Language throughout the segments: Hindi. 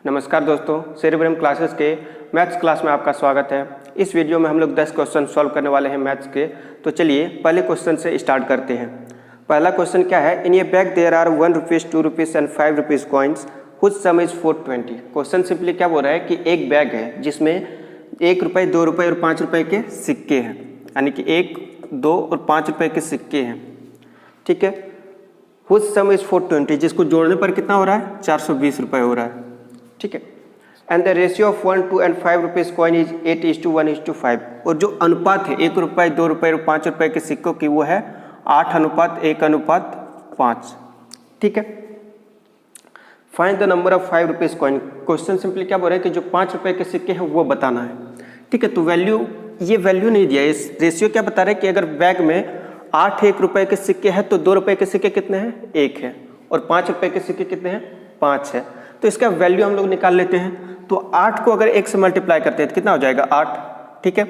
नमस्कार दोस्तों, सेरेब्रम क्लासेस के मैथ्स क्लास में आपका स्वागत है। इस वीडियो में हम लोग 10 क्वेश्चन सॉल्व करने वाले हैं मैथ्स के। तो चलिए पहले क्वेश्चन से स्टार्ट करते हैं। पहला क्वेश्चन क्या है, in a bag there are 1 rupees 2 rupees and 5 rupees coins whose sum is 420। Question simply क्या बोल रहा है कि एक बैग है जिसमें 1 रुपये 2 रुपये और 5 रुपये के सिक्के हैं, यानी कि 1, 2 और 5 रुपये के सिक्के हैं। ठीक है, हुज सम इज 420, जिसको जोड़ने पर कितना हो रहा है, 420 रुपये हो रहा है। ठीक है, and the ratio of 1, 2 and 5 rupees coin is 8:1:5। और जो अनुपात है 1 रुपये 2 रुपये और 5 रुपये के सिक्कों की वो है 8:1:5। ठीक है, find the number of 5 rupees coin. Question simply क्या बोल रहे हैं कि जो 5 रुपये के सिक्के हैं वो बताना है। ठीक है, तो वैल्यू, ये वैल्यू नहीं दिया है, इस रेशियो क्या बता रहे हैं कि अगर बैग में 8 1 रुपये के सिक्के हैं तो 2 रुपये के सिक्के कितने हैं, 1 है, और 5 रुपये के सिक्के कितने हैं, 5 है। तो इसका वैल्यू हम लोग निकाल लेते हैं। तो 8 को अगर 1 से मल्टीप्लाई करते हैं तो कितना हो जाएगा, 8। ठीक है,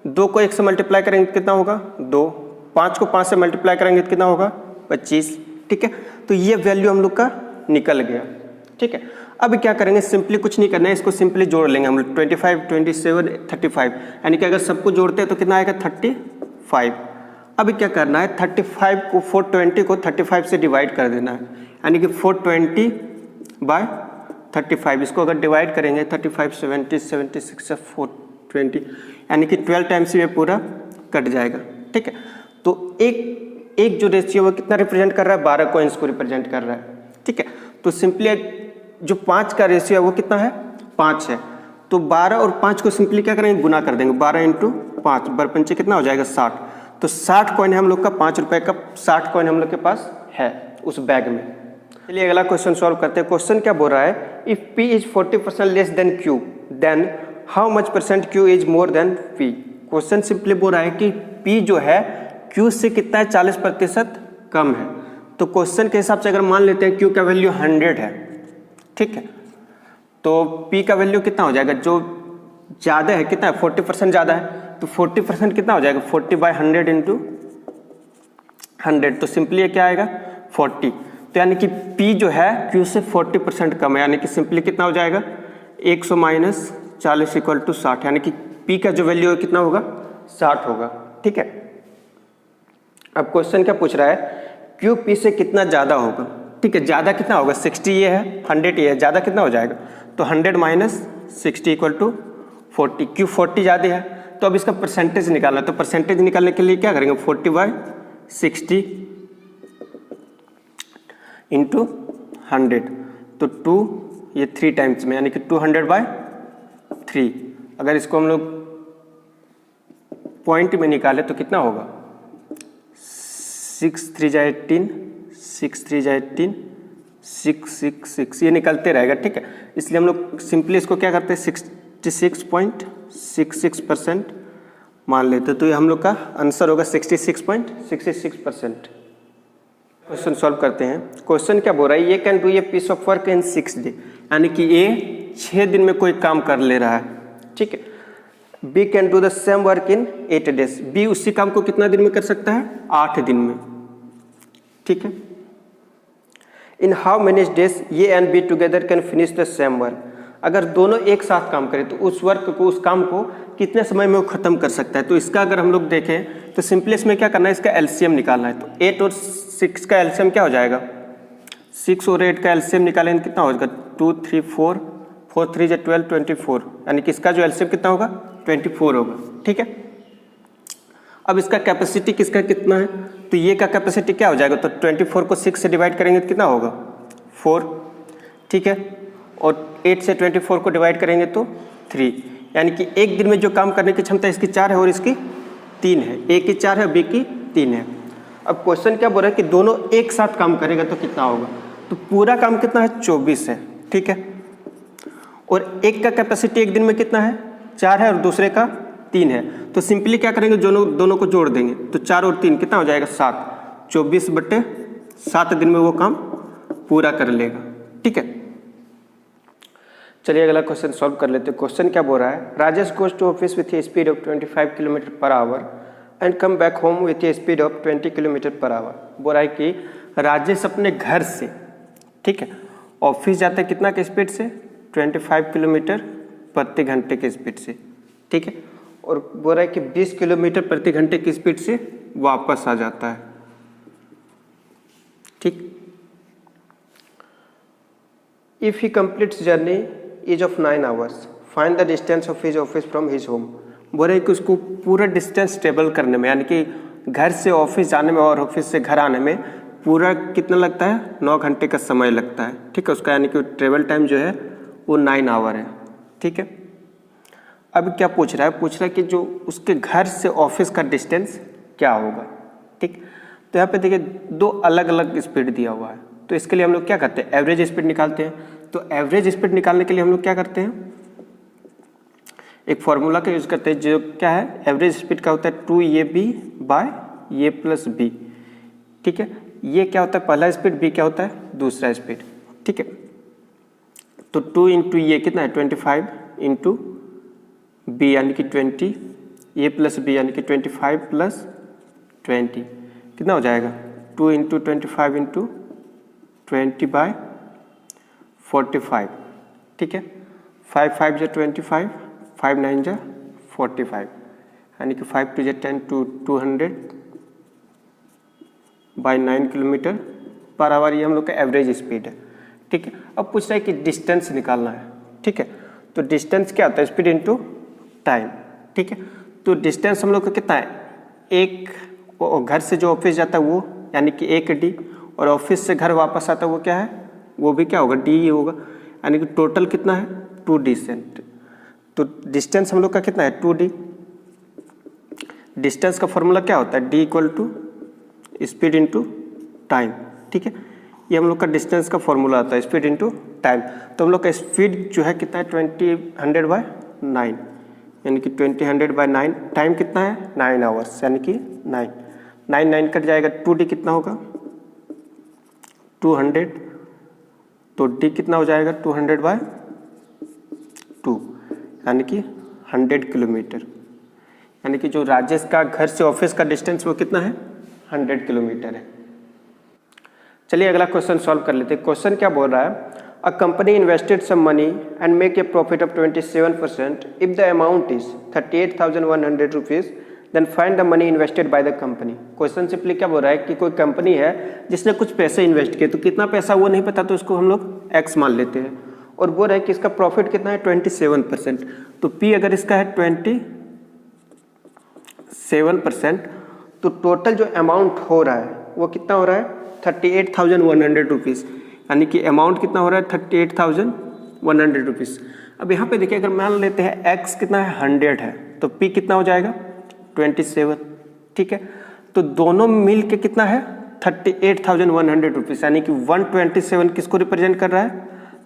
2 को 1 से मल्टीप्लाई करेंगे तो कितना होगा, 2। 5 को 5 से मल्टीप्लाई करेंगे तो कितना होगा, 25। ठीक है, तो ये वैल्यू हम लोग का निकल गया। ठीक है, अब क्या करेंगे, सिंपली कुछ नहीं करना है, इसको सिंपली जोड़ लेंगे हम लोग। 25, 27, 35, यानी कि अगर सबको जोड़ते हैं तो कितना आएगा, 35। अब क्या करना है, 35 को 420 को 35 से डिवाइड कर देना है, यानी कि 420/35। इसको अगर डिवाइड करेंगे 35, 70, 76 से 420, यानी कि 12 टाइम्स ये पूरा कट जाएगा। ठीक है, तो एक जो रेशियो वो कितना रिप्रेजेंट कर रहा है, 12 कॉइन्स को रिप्रेजेंट कर रहा है। ठीक है, तो सिंपली जो 5 का रेशियो है वो कितना है, 5 है। तो 12 और 5 को सिंपली क्या करेंगे, गुना कर देंगे। 12 × 5 12×5 कितना हो जाएगा, 60। तो 60 कॉइन है हम लोग का, 5 रुपये का 60 कॉइन हम लोग के पास है उस बैग में। चलिए अगला क्वेश्चन सॉल्व करते हैं। क्वेश्चन क्या बोल रहा है, if P is 40% less than Q then how much % Q is more than P। Question simply बोल रहा है कि P जो है Q से कितना है, 40% कम है। तो क्वेश्चन के हिसाब से अगर मान लेते हैं Q का वैल्यू 100 है, ठीक है, तो P का वैल्यू कितना हो जाएगा, जो ज़्यादा है कितना है, 40% ज़्यादा है, तो 40% कितना हो जाएगा, 40/100 × 100। तो सिंपली ये क्या आएगा, 40। तो यानी कि P जो है Q से 40% कम है, यानी कि सिंपली कितना हो जाएगा, 100 - 40 = 60, यानी कि P का जो वैल्यू है कितना होगा, 60 होगा। ठीक है, अब क्वेश्चन क्या पूछ रहा है, Q P से कितना ज़्यादा होगा। ठीक है, ज़्यादा कितना होगा, 60 ये है, 100 ये है, ज़्यादा कितना हो जाएगा, तो 100 - 60 = 40। Q 40 ज़्यादा है, तो अब इसका परसेंटेज निकालना है। तो परसेंटेज निकालने के लिए क्या करेंगे, 40/60 × 100, तो 2 ये 3 टाइम्स में, यानी कि 200/3। अगर इसको हम लोग पॉइंट में निकाले तो कितना होगा, 6 3 × 18, 6 3 × 18, 6 6 6, ये निकलते रहेगा। ठीक है, इसलिए हम लोग सिंपली इसको क्या करते हैं, 66.66% मान लेते, तो ये हम लोग का आंसर होगा 66.66%। क्वेश्चन सॉल्व करते हैं। क्वेश्चन क्या बोल रहा है, ये can do a piece of work in 6 day, यानी कि ये 6 दिन में कोई काम कर ले रहा है। ठीक है, B can do the same work in 8 days. B उसी काम को कितना दिन में कर सकता है, 8 दिन में। ठीक है, इन हाउ मेनी डेज ये and be together can finish the same work. अगर दोनों एक साथ काम करें तो उस वर्क को, उस काम को कितने समय में वो खत्म कर सकता है। तो इसका अगर हम लोग देखें तो सिंपली इसमें क्या करना है, इसका एलसीएम निकालना है। तो 8 और 6 का एलसीएम क्या हो जाएगा, 6 और 8 का एलसीएम निकालेंगे कितना हो जाएगा, 2 3 4 4 3 × 12 24, यानी कि इसका जो एलसीएम कितना होगा, 24 होगा। ठीक है, अब इसका कैपेसिटी किसका कितना है, तो ये का कैपेसिटी क्या हो जाएगा, तो 24 को 6 से डिवाइड करेंगे तो कितना होगा, 4। ठीक है, और 8 से 24 को डिवाइड करेंगे तो 3, यानी कि एक दिन में जो काम करने की क्षमता इसकी 4 है और इसकी 3 है। ए की 4 है, बी की 3 है। अब क्वेश्चन क्या बोल रहा है कि दोनों एक साथ काम करेगा तो कितना होगा, तो पूरा काम कितना है, 24 है। ठीक है, और एक का कैपेसिटी एक दिन में कितना है, 4 है, और दूसरे का 3 है। तो सिंपली क्या करेंगे, दोनों को जोड़ देंगे, तो 4 और 3 कितना हो जाएगा, 7। 24/7 दिन में वो काम पूरा कर लेगा। ठीक है, चलिए अगला क्वेश्चन सॉल्व कर लेते हैं। क्वेश्चन क्या बोल रहा है, Rajesh goes to office with a speed of 25 km/h and come back home with a speed of 20 km/h। बोल रहा है कि राजेश अपने घर से, ठीक है, ऑफिस जाता है कितना के स्पीड से, 25 किलोमीटर प्रति घंटे की स्पीड से, ठीक है। और बोल रहा है कि 20 किलोमीटर प्रति घंटे की स्पीड से वापस आ जाता है, ठीक। If he completes journey is of 9 hours, find the distance of his office from his home. बोल रहे कि उसको पूरा डिस्टेंस ट्रेवल करने में, यानी कि घर से ऑफिस जाने में और ऑफिस से घर आने में पूरा कितना लगता है, 9 घंटे का समय लगता है, ठीक है। उसका यानी कि ट्रेवल टाइम जो है वो 9 आवर है, ठीक है। अब क्या पूछ रहा है, पूछ रहा है कि जो उसके घर से ऑफिस का डिस्टेंस क्या होगा, ठीक। तो यहाँ पे देखिए 2 अलग अलग स्पीड दिया हुआ है, तो इसके लिए हम लोग क्या करते हैं, एवरेज स्पीड निकालते हैं। तो एवरेज स्पीड निकालने के लिए हम लोग क्या करते हैं, एक फॉर्मूला का यूज़ करते हैं, जो क्या है, एवरेज स्पीड का होता है 2ab bye a plus B, ठीक है। ये क्या होता है, पहला स्पीड, बी क्या होता है, दूसरा स्पीड, ठीक है। तो 2 इंटू ये कितना है, 25 इंटू बी यानी कि 20, ए प्लस बी यानी कि 25 प्लस 20 कितना हो जाएगा, 2 इंटू 25 इंटू 20 बाय 45, ठीक है। 5 5 जा 25, 5 9 जा 45, यानी कि 5 2 जा 10 to 200 by 9 kilometre per hour. ये हम लोग का एवरेज स्पीड है, ठीक है। अब पूछ रहा है कि डिस्टेंस निकालना है, ठीक है। तो डिस्टेंस क्या होता है, स्पीड इंटू टाइम, ठीक है। तो डिस्टेंस हम लोग का कितना है, एक घर से जो ऑफिस जाता है वो यानी कि 1 डी, और ऑफिस से घर वापस आता है वो क्या है, वो भी क्या होगा, डी ही होगा, यानी कि टोटल कितना है 2 डिस्टेंस। तो डिस्टेंस हम लोग का कितना है 2d। डिस्टेंस का फॉर्मूला क्या होता है, d equal to speed into time, ठीक है। ये हम लोग का डिस्टेंस का फॉर्मूला आता है, स्पीड इंटू टाइम। तो हम लोग का स्पीड जो है कितना है 20 बाय 9, यानी कि 20 बाय 9, टाइम कितना है 9 आवर्स, यानी कि 9 कट जाएगा, 2d कितना होगा 200, तो d कितना हो जाएगा 200 बाय 2, यानी कि 100 किलोमीटर, यानी कि जो राजेश का घर से ऑफिस का डिस्टेंस वो कितना है 100 किलोमीटर है। चलिए अगला क्वेश्चन सॉल्व कर लेते हैं। क्वेश्चन क्या बोल रहा है, a company invested some money and make a profit of 27%, if the amount is 38,100 rupees, then find the money invested by the company. Question simply क्या बोल रहा है कि कोई कंपनी है जिसने कुछ पैसे इन्वेस्ट किए, तो कितना पैसा वो नहीं पता, तो उसको हम लोग एक्स मान लेते हैं, और बोल रहा है कि इसका प्रॉफिट कितना है 27%। तो P अगर इसका है 27%, तो टोटल जो अमाउंट हो रहा है वो कितना हो रहा है 38,100 रुपीज़, यानी कि अमाउंट कितना हो रहा है 38,100 रुपीज़। अब यहाँ पे देखिए, अगर मान लेते हैं x कितना है 100 है, तो P कितना हो जाएगा 27, ठीक है। तो दोनों मिल के कितना है 38,100 रुपीज़, यानी कि 127 किसको रिप्रेजेंट कर रहा है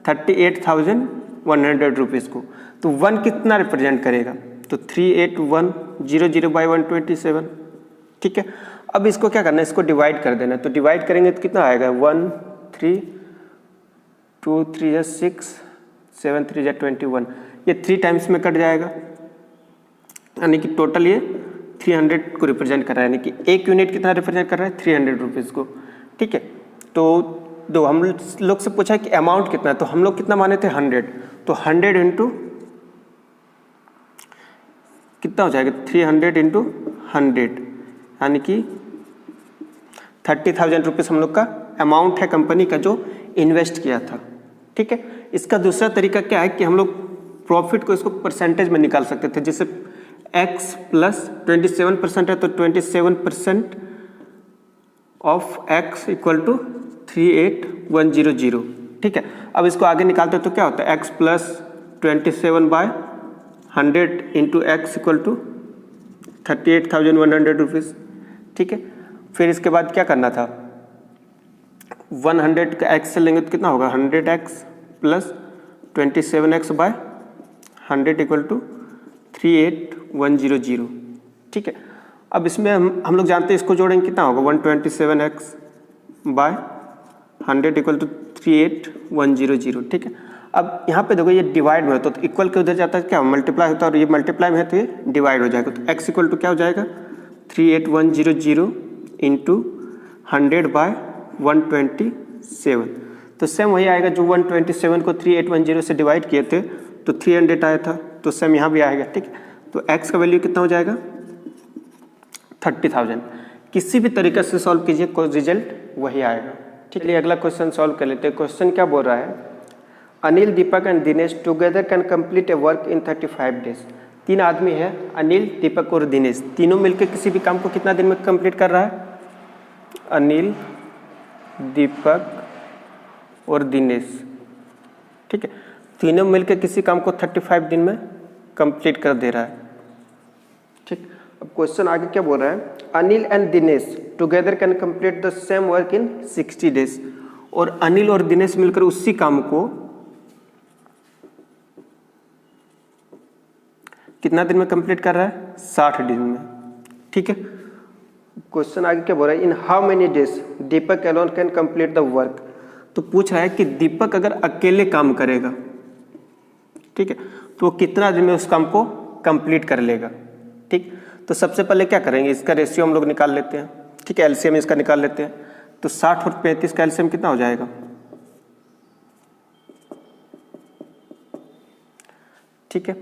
38,100 रुपीज़ को। तो 1 कितना रिप्रेजेंट करेगा, तो 38,100 बाई 127, ठीक है। अब इसको क्या करना है, इसको डिवाइड कर देना है। तो डिवाइड करेंगे तो कितना आएगा 1 3 2 3 या 6 7 3 या 21, ये 3 टाइम्स में कट जाएगा, यानी कि टोटल ये 300 को रिप्रेजेंट कर रहा है, यानी कि एक यूनिट कितना रिप्रेजेंट कर रहा है 300 रुपीज़ को, ठीक है। तो दो हम लोग से पूछा है कि अमाउंट कितना है, तो हम लोग कितना माने थे 100, तो 100 इंटू कितना हो जाएगा 300 इंटू 100, यानी कि 30,000 रुपीज़ हम लोग का अमाउंट है कंपनी का जो इन्वेस्ट किया था, ठीक है। इसका दूसरा तरीका क्या है कि हम लोग प्रॉफिट को इसको परसेंटेज में निकाल सकते थे, जैसे x प्लस 27% है तो 27% ऑफ x इक्वल टू 38,100, ठीक है। अब इसको आगे निकालते तो क्या होता है x plus 27 by 100 into x equal to 38,100 rupees, ठीक है। फिर इसके बाद क्या करना था 100 का x से लेंगे तो कितना होगा 100x plus 27x bye 100 equal to 38,100, ठीक है। अब इसमें हम लोग जानते हैं इसको जोड़ेंगे कितना होगा 127x बाय 100 इक्वल टू 38,100, ठीक है। अब यहाँ पे देखो ये डिवाइड में होता है तो इक्वल के उधर जाता है क्या मल्टीप्लाई होता है, और ये मल्टीप्लाई में है तो ये डिवाइड हो जाएगा, तो x इक्वल टू क्या हो जाएगा 38,100 इंटू 100 बाय 127, तो सेम वही आएगा जो 127 को 3810 से डिवाइड किए थे तो 300 आया था, तो सेम यहाँ भी आएगा। ठीक है, तो x का वैल्यू कितना हो जाएगा 30,000। किसी भी तरीके से सॉल्व कीजिए, कोई रिजल्ट वही आएगा। ठीक है, अगला क्वेश्चन सॉल्व कर लेते हैं। क्वेश्चन क्या बोल रहा है, Anil, Deepak and Dinesh together can complete a work in 35 days. 3 आदमी है, अनिल, दीपक और दिनेश, तीनों मिलकर किसी भी काम को कितना दिन में कंप्लीट कर रहा है। अनिल, दीपक और दिनेश, ठीक है, तीनों मिलकर किसी काम को 35 दिन में कंप्लीट कर दे रहा है। ठीक, अब क्वेश्चन आगे क्या बोल रहा है, Anil and Dinesh together can complete the same work in 60 days. और अनिल और दिनेश मिलकर उसी काम को कितना दिन में कंप्लीट कर रहा है, 60 दिन में। ठीक है, क्वेश्चन आगे क्या बोल रहा है, in how many days Deepak alone can complete the work. तो पूछ रहा है कि दीपक अगर अकेले काम करेगा, ठीक है, तो वो कितना दिन में उस काम को कंप्लीट कर लेगा। ठीक, तो सबसे पहले क्या करेंगे, इसका रेशियो हम लोग निकाल लेते हैं। ठीक है, एलसीएम इसका निकाल लेते हैं। तो 60 और 35 का एलसीएम कितना हो जाएगा, ठीक है,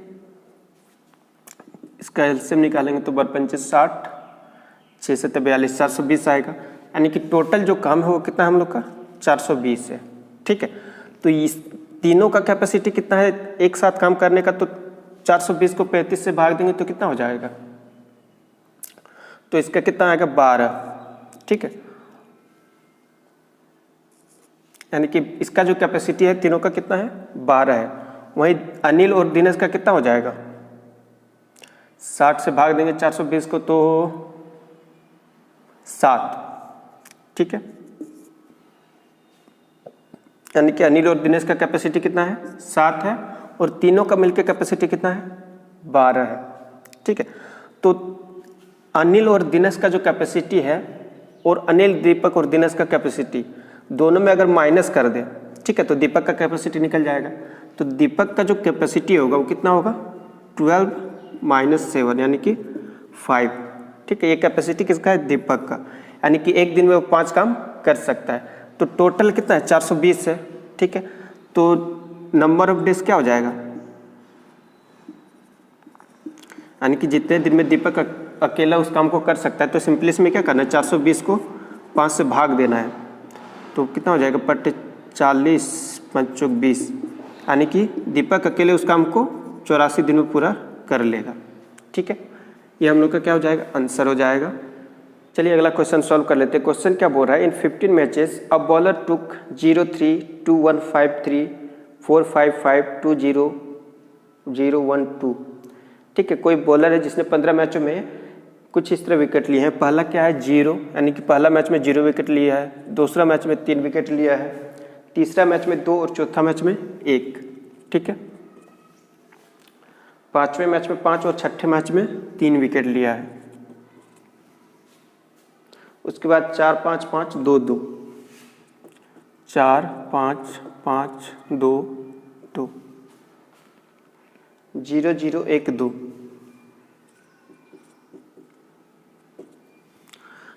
इसका एलसीएम निकालेंगे तो 55 60 6 से 42 420 आएगा। यानी कि टोटल जो काम है वो कितना हम लोग का 420 है। ठीक है, तो इस तीनों का कैपेसिटी कितना है एक साथ काम करने का, तो 420 को 35 से भाग देंगे तो कितना हो जाएगा, तो इसका कितना आएगा 12। ठीक है, यानी कि इसका जो कैपेसिटी है तीनों का कितना है 12 है। वहीं अनिल और दिनेश का कितना हो जाएगा, 60 से भाग देंगे 420 को तो 7। ठीक है, यानी कि अनिल और दिनेश का कैपेसिटी कितना है 7 है, और तीनों का मिलकर कैपेसिटी कितना है 12 है। ठीक है, तो अनिल और दिनेश का जो कैपेसिटी है और अनिल, दीपक और दिनेश का कैपेसिटी दोनों में अगर माइनस कर दें, ठीक है, तो दीपक का कैपेसिटी निकल जाएगा। तो दीपक का जो कैपेसिटी होगा वो कितना होगा 12 - 7 यानी कि 5। ठीक है, ये कैपेसिटी किसका है दीपक का, यानी कि एक दिन में वो 5 काम कर सकता है। तो टोटल कितना है 420 है। ठीक है, तो नंबर ऑफ डेज क्या हो जाएगा, यानी कि जितने दिन में दीपक अकेला उस काम को कर सकता है, तो सिंपली इसमें क्या करना है 420 को 5 से भाग देना है, तो कितना हो जाएगा 40 5 20, यानी कि दीपक अकेले उस काम को 84 दिन में पूरा कर लेगा। ठीक है, ये हम लोग का क्या हो जाएगा आंसर हो जाएगा। चलिए अगला क्वेश्चन सॉल्व कर लेते हैं। क्वेश्चन क्या बोल रहा है, इन 15 मैचेस अ बॉलर टुक 0-3 2-1-5-3 4-5-5 2-0 0-1-2। ठीक है, कोई बॉलर है जिसने 15 मैचों में कुछ इस तरह विकेट लिए हैं। पहला क्या है 0, यानी कि पहला मैच में 0 विकेट लिया है, दूसरा मैच में 3 विकेट लिया है, तीसरा मैच में 2 और चौथा मैच में 1। ठीक है, पांचवें मैच में 5 और छठे मैच में 3 विकेट लिया है। उसके बाद 4-5-5 2-2 4-5-5 2-2 0-0-1-2।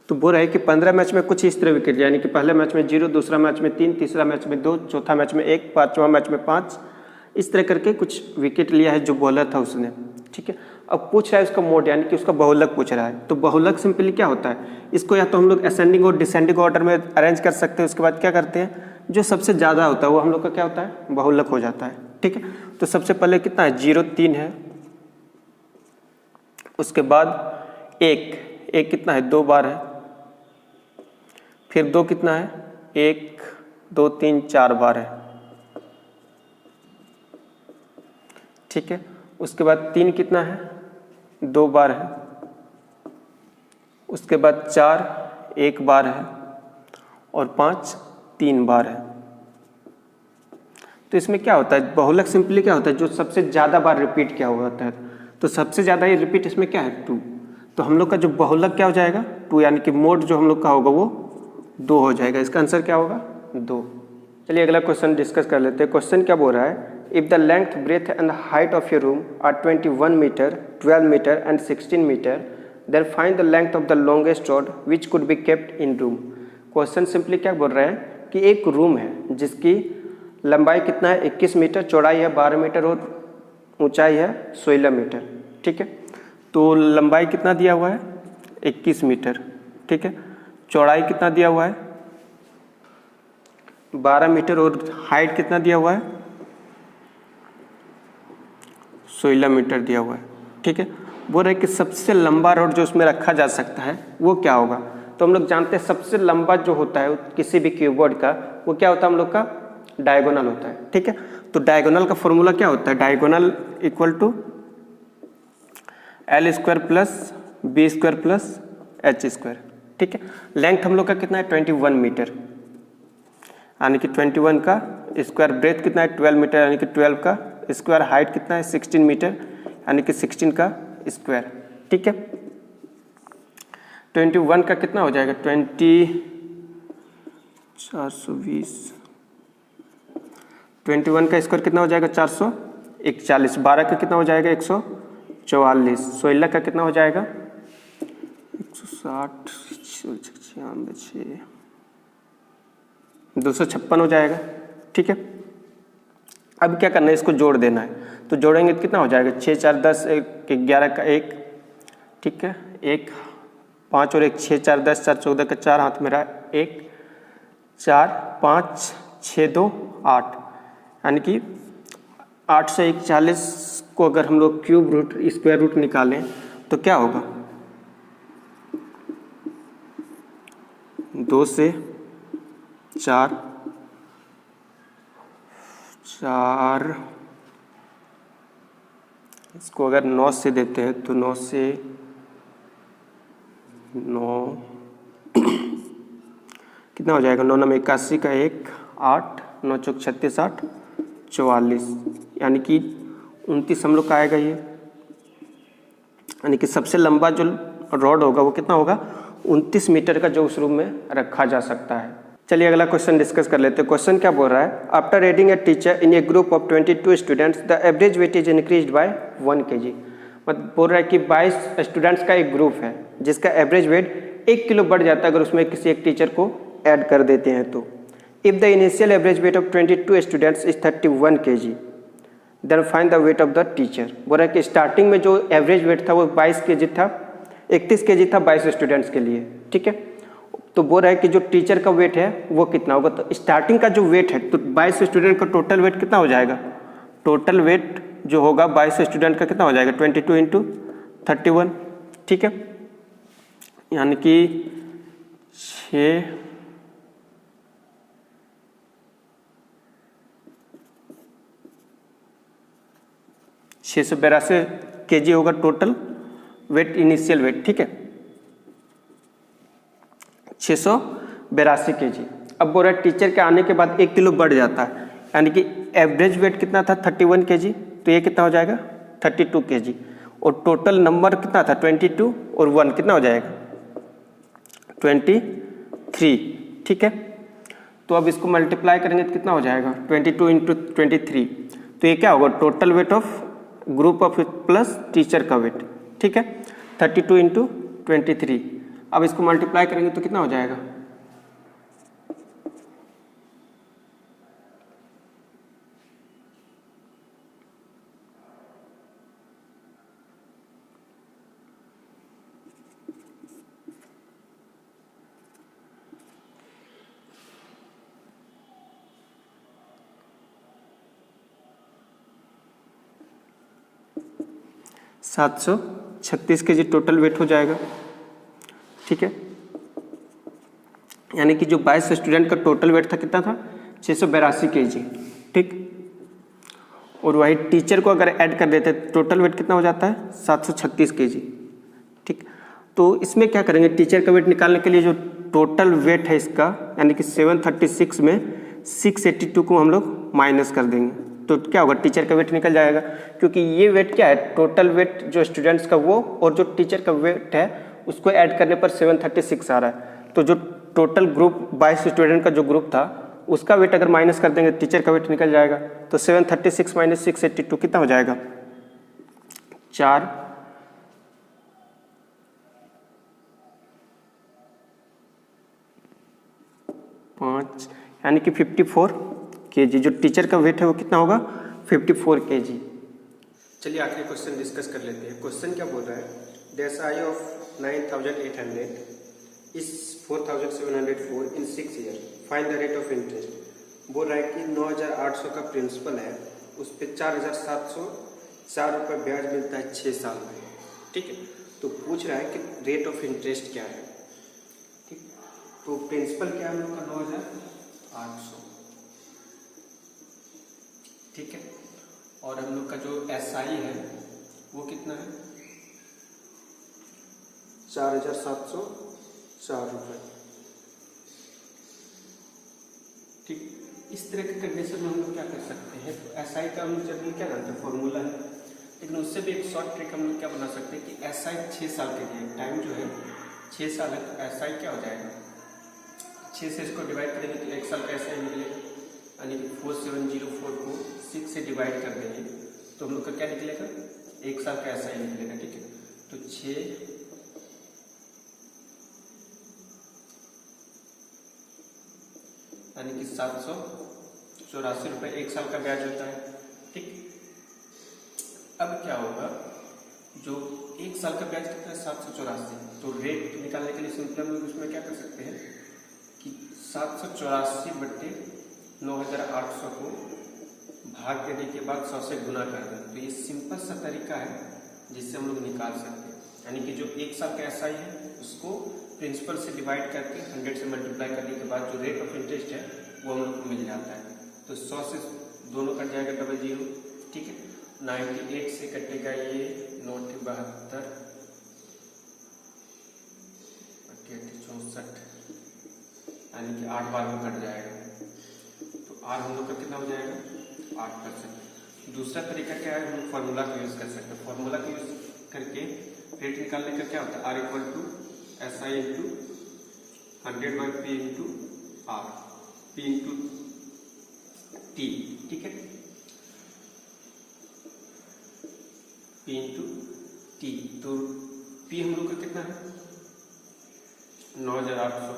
तो बोल रहा है कि 15 मैच में कुछ इस तरह विकेट, यानी कि पहले मैच में 0, दूसरा मैच में 3, तीसरा मैच में 2, चौथा मैच में 1, पांचवा मैच में 5, इस तरह करके कुछ विकेट लिया है जो बॉलर था उसने। ठीक है, अब पूछ रहा है उसका मोड, यानी कि उसका बहुलक पूछ रहा है। तो बहुलक सिंपली क्या होता है, इसको या तो हम लोग असेंडिंग और डिसेंडिंग ऑर्डर में अरेंज कर सकते हैं। उसके बाद क्या करते हैं, जो सबसे ज़्यादा होता है वो हम लोग का क्या होता है बहुलक हो जाता है। ठीक है, तो सबसे पहले कितना है 0 3 है, उसके बाद 1 कितना है 2 बार है, फिर 2 कितना है 1 2 3 4 बार है। ठीक है, उसके बाद 3 कितना है 2 बार है, उसके बाद 4 1 बार है, और 5 3 बार है। तो इसमें क्या होता है बहुलक सिंपली क्या होता है, जो सबसे ज़्यादा बार रिपीट क्या हुआ होता है। तो सबसे ज़्यादा ये रिपीट इसमें क्या है 2। तो हम लोग का जो बहुलक क्या हो जाएगा 2, यानी कि मोड जो हम लोग का होगा वो 2 हो जाएगा। इसका आंसर क्या होगा 2। चलिए अगला क्वेश्चन डिस्कस कर लेते हैं। क्वेश्चन क्या बोल रहा है, if the length breadth and height of your room are 21 metre 12 metre and 16 metre, then find the length of the longest rod which could be kept in room. Question simply क्या बोल रहा है, कि एक रूम है जिसकी लंबाई कितना है 21 मीटर, चौड़ाई है 12 मीटर और ऊंचाई है 16 मीटर। ठीक है, तो लंबाई कितना दिया हुआ है 21 मीटर, ठीक है, चौड़ाई कितना दिया हुआ है 12 मीटर और हाइट कितना दिया हुआ है 16 मीटर दिया हुआ है। ठीक है, बोल रहे कि सबसे लंबा रॉड जो उसमें रखा जा सकता है वो क्या होगा। तो हम लोग जानते हैं सबसे लंबा जो होता है किसी भी क्यूबॉइड का वो क्या होता है हम लोग का डायगोनल होता है। ठीक है, तो डायगोनल का फॉर्मूला क्या होता है, diagonal equal to l square plus b square plus h square. ठीक है, लेंथ हम लोग का कितना है 21 मीटर, यानी कि 21 का स्क्वायर, ब्रेथ कितना है 12 मीटर यानी कि 12 का स्क्वायर, हाइट कितना है 16 मीटर यानी कि 16 का स्क्वायर। ठीक है, 21 का कितना हो जाएगा 420, 21 का स्क्वायर कितना हो जाएगा 441, 12 का कितना हो जाएगा 144, 16 का कितना हो जाएगा 160, 256 हो जाएगा। ठीक है, अब क्या करना है इसको जोड़ देना है, तो जोड़ेंगे तो कितना हो जाएगा 6 4 10 11 का 1, ठीक है, 1 5 और 1 6 4 10 4 14 का 4 हाथ मेरा 1 4 5 6 2 8, यानी कि 841 को अगर हम लोग क्यूब रूट स्क्वायर रूट निकालें तो क्या होगा 2 से 4 4, इसको अगर 9 से देते हैं तो 9 से 9 कितना हो जाएगा 9 9 81 का 1 8 9 चौक 36 8 44, यानी कि 29 हम लोग का आएगा ये, यानी कि सबसे लंबा जो रॉड होगा वो कितना होगा 29 मीटर का जो उस रूम में रखा जा सकता है। चलिए अगला क्वेश्चन डिस्कस कर लेते हैं। क्वेश्चन क्या बोल रहा है, after adding a teacher in A group of 22 students the average weight is increased by 1 kg। मतलब बोल रहा है कि 22 स्टूडेंट्स का एक ग्रुप है जिसका एवरेज वेट 1 किलो बढ़ जाता है अगर उसमें किसी एक टीचर को ऐड कर देते हैं तो। If the initial average weight of 22 students is 31 kg then find the weight of the teacher. बोल रहा है कि स्टार्टिंग में जो एवरेज वेट था वो 22 kg था, 31 kg था 22 स्टूडेंट्स के लिए। ठीक है, तो बोल रहा है कि जो टीचर का वेट है वो कितना होगा, तो स्टार्टिंग का जो वेट है तो 22 स्टूडेंट का टोटल वेट कितना हो जाएगा, टोटल वेट जो होगा 22 स्टूडेंट का कितना हो जाएगा 22 इंटू 31। ठीक है, यानी कि 682 kg होगा टोटल वेट, इनिशियल वेट। ठीक है, 682 kg। अब बोल रहा है टीचर के आने के बाद 1 किलो बढ़ जाता है, यानी कि एवरेज वेट कितना था 31 kg, तो ये कितना हो जाएगा 32 kg, और टोटल नंबर कितना था 22 और 1 कितना हो जाएगा 23। ठीक है, तो अब इसको मल्टीप्लाई करेंगे तो कितना हो जाएगा 22 इंटू 23, तो ये क्या होगा total weight of group of plus teacher का वेट। ठीक है, 32 इंटू 23, अब इसको मल्टीप्लाई करेंगे तो कितना हो जाएगा 736 kg टोटल वेट हो जाएगा। ठीक है, यानी कि जो 22 स्टूडेंट का टोटल वेट था कितना था 682 kg। ठीक, और वही टीचर को अगर ऐड कर देते टोटल वेट कितना हो जाता है 736 kg। ठीक, तो इसमें क्या करेंगे, टीचर का वेट निकालने के लिए जो टोटल वेट है इसका, यानी कि 736 में 682 को हम लोग माइनस कर देंगे तो क्या होगा टीचर का वेट निकल जाएगा, क्योंकि ये वेट क्या है टोटल वेट जो स्टूडेंट्स का वो और जो टीचर का वेट है उसको ऐड करने पर 736 आ रहा है। तो जो टोटल ग्रुप 22 स्टूडेंट का जो ग्रुप था उसका वेट अगर माइनस कर देंगे टीचर का वेट निकल जाएगा। तो 736 माइनस 682 कितना हो जाएगा 4, 5, यानी कि 54 kg। जो टीचर का वेट है वो कितना होगा 54 kg। चलिए आखिरी क्वेश्चन डिस्कस कर लेते हैं। क्वेश्चन क्या बोल रहा है, the SI of 9800 is 4704 in 6 year, find the rate of interest. बोल रहा है कि 9800 का प्रिंसिपल है, उस पर 4704 रुपये ब्याज मिलता है 6 साल में। ठीक है, तो पूछ रहा है कि रेट ऑफ इंटरेस्ट क्या है। ठीक, तो प्रिंसिपल क्या है हम लोग का 9800। ठीक है, और हम लोग का जो SI है वो कितना है 4704 रुपये। ठीक, इस तरह के कंडीशन में हम लोग क्या कर सकते हैं, तो SI का हम लोग जनरली क्या जानते हैं, फॉर्मूला है, लेकिन उससे भी एक शॉर्ट ट्रिक हम लोग क्या बना सकते हैं कि SI 6 साल के लिए, टाइम जो है 6 साल है, तो SI क्या हो जाएगा 6 से इसको डिवाइड करेंगे तो 1 साल का SI निकलेगा, यानी कि 4704 को 6 से डिवाइड कर देंगे तो हम लोग का क्या निकलेगा 1 साल का SI निकलेगा। ठीक है, तो 6 यानी कि 784 रुपये 1 साल का ब्याज होता है। ठीक, अब क्या होगा, जो 1 साल का ब्याज कितना है 784, तो रेट निकालने के लिए सिंपल हम लोग उसमें क्या कर सकते हैं कि 784 बट्टे 9800 को भाग देने के बाद 100 से गुना कर दें, तो ये सिंपल सा तरीका है जिससे हम लोग निकाल सकते हैं। यानी कि जो 1 साल का SI है उसको प्रिंसिपल से डिवाइड करके 100 से मल्टीप्लाई करने के बाद जो रेट ऑफ इंटरेस्ट है वो हम लोग को मिल जाता है। तो 100 से दोनों कट जाएगा 00। ठीक है, 98 से कटेगा ये 972 64, यानी कि 8 बार में कट जाएगा, तो R हम लोग का कितना हो जाएगा 8%। दूसरा तरीका क्या है, हम फॉर्मूला का यूज कर सकते हैं। फॉर्मूला का यूज करके रेट निकालने का क्या होता है, R equal to SI into 100/P into R, P into T। ठीक है, P इंटू T, तो P हम लोग का कितना है 9800,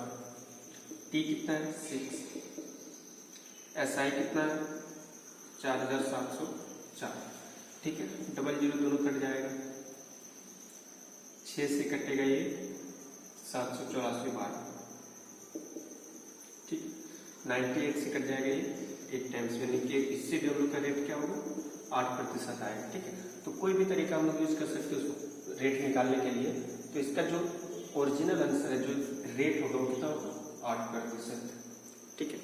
T कितना है 6, SI कितना है 4704। ठीक है, 00 दोनों कट जाएगा, 6 से कटेगा ये 784 बार। ठीक, 98 से कट जाएगा ये 8 टाइम्स, यानी कि इससे भी हम लोग का रेट क्या होगा 8% आएगा। ठीक है, तो कोई भी तरीका हम लोग यूज कर सकते हैं उसको रेट निकालने के लिए। तो इसका जो ओरिजिनल आंसर है, जो रेट होगा वो कितना होगा 8%। ठीक है।